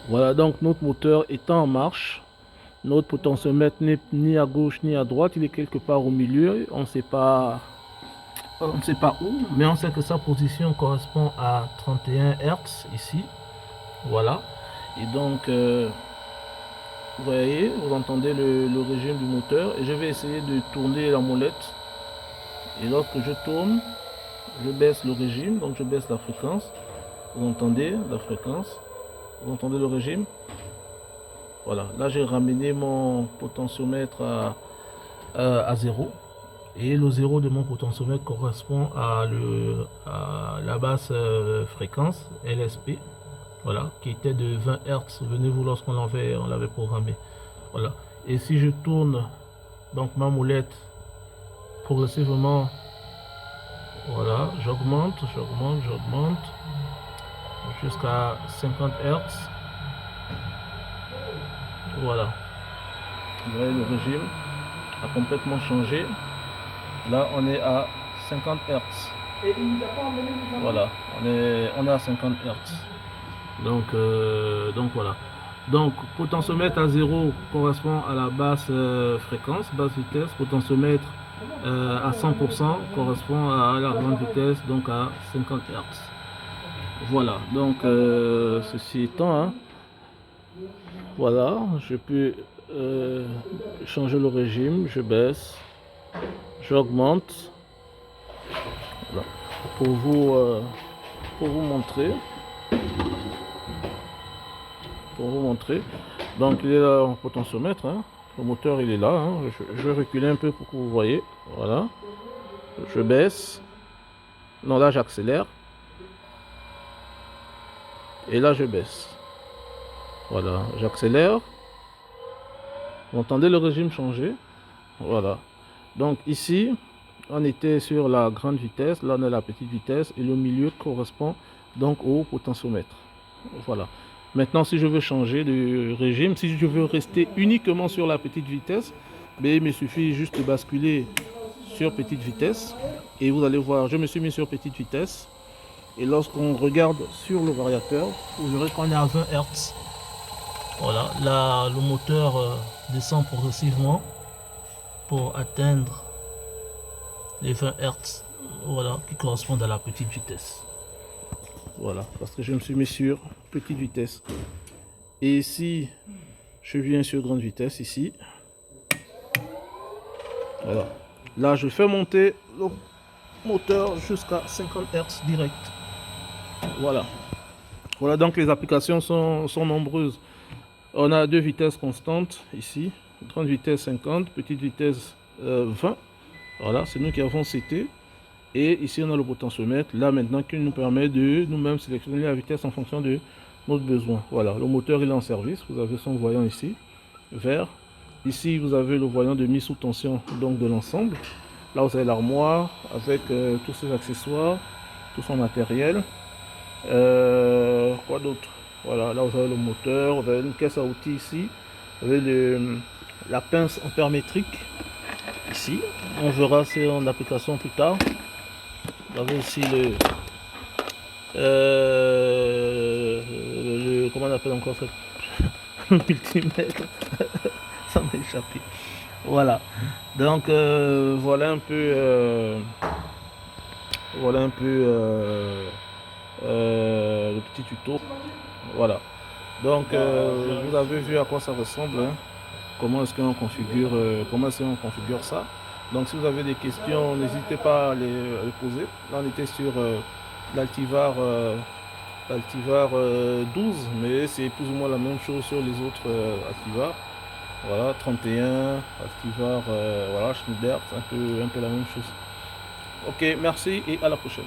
Voilà, donc notre moteur est en marche. Notre potentiomètre n'est ni à gauche ni à droite, il est quelque part au milieu. On ne sait pas où, mais on sait que sa position correspond à 31 Hz ici. Voilà. Et donc, vous voyez, vous entendez le régime du moteur. Et je vais essayer de tourner la molette. Et lorsque je tourne, je baisse le régime, donc je baisse la fréquence. Vous entendez la fréquence? Vous entendez le régime? Voilà, là j'ai ramené mon potentiomètre à 0. Et le 0 de mon potentiomètre correspond à la basse fréquence LSP. Voilà, qui était de 20 Hz. Souvenez-vous lorsqu'on l'avait programmé. Voilà. Et si je tourne donc ma molette progressivement, voilà, j'augmente jusqu'à 50 Hz. Voilà. Vous voyez, le régime a complètement changé. Là, on est à 50 Hz. Voilà, on est à 50 Hz. Donc voilà. Donc, potentiomètre à 0 correspond à la basse fréquence, basse vitesse. Potentiomètre à 100% correspond à la grande vitesse, donc à 50 Hz. Voilà, donc ceci étant, hein, voilà, je peux changer le régime, je baisse, j'augmente, voilà, pour vous montrer. Donc il est là en potentiomètre, hein. Le moteur il est là, hein. Je vais reculer un peu pour que vous voyez. Voilà, je baisse, non là j'accélère, et là je baisse. Voilà, j'accélère, vous entendez le régime changer. Voilà, donc ici on était sur la grande vitesse, là on a la petite vitesse, et le milieu correspond donc au potentiomètre. Voilà. Maintenant, si je veux changer de régime, si je veux rester uniquement sur la petite vitesse, mais il me suffit juste de basculer sur petite vitesse. Et vous allez voir, je me suis mis sur petite vitesse. Et lorsqu'on regarde sur le variateur, vous verrez qu'on est à 20 Hz. Voilà, là, le moteur descend progressivement pour atteindre les 20 Hz, voilà, qui correspondent à la petite vitesse. Voilà, parce que je me suis mis sur petite vitesse. Et si je viens sur grande vitesse ici, voilà, là je fais monter le moteur jusqu'à 50 Hz direct. Voilà. Voilà, donc les applications sont nombreuses. On a deux vitesses constantes ici, grande vitesse 50, petite vitesse 20. Voilà, c'est nous qui avons cité. Et ici on a le potentiomètre, là maintenant, qui nous permet de nous-mêmes sélectionner la vitesse en fonction de notre besoin. Voilà, le moteur il est en service, vous avez son voyant ici, vert. Ici vous avez le voyant de mise sous tension donc de l'ensemble. Là vous avez l'armoire avec tous ses accessoires, tout son matériel. Quoi d'autre? Voilà, là vous avez le moteur, vous avez une caisse à outils ici, vous avez la pince ampère-métrique ici. On verra c'est en application plus tard. Vous avez aussi comment on appelle encore ça? Le multimètre. Ça m'a échappé. Voilà. Donc voilà un peu le petit tuto. Voilà. Donc vous avez vu à quoi ça ressemble, hein? Comment est-ce qu'on configure ça. Donc si vous avez des questions, n'hésitez pas à les poser. Là on était sur l'Altivar 12, mais c'est plus ou moins la même chose sur les autres Altivars. Voilà, 31, Altivar, voilà, Schneider, c'est un peu la même chose. Ok, merci et à la prochaine.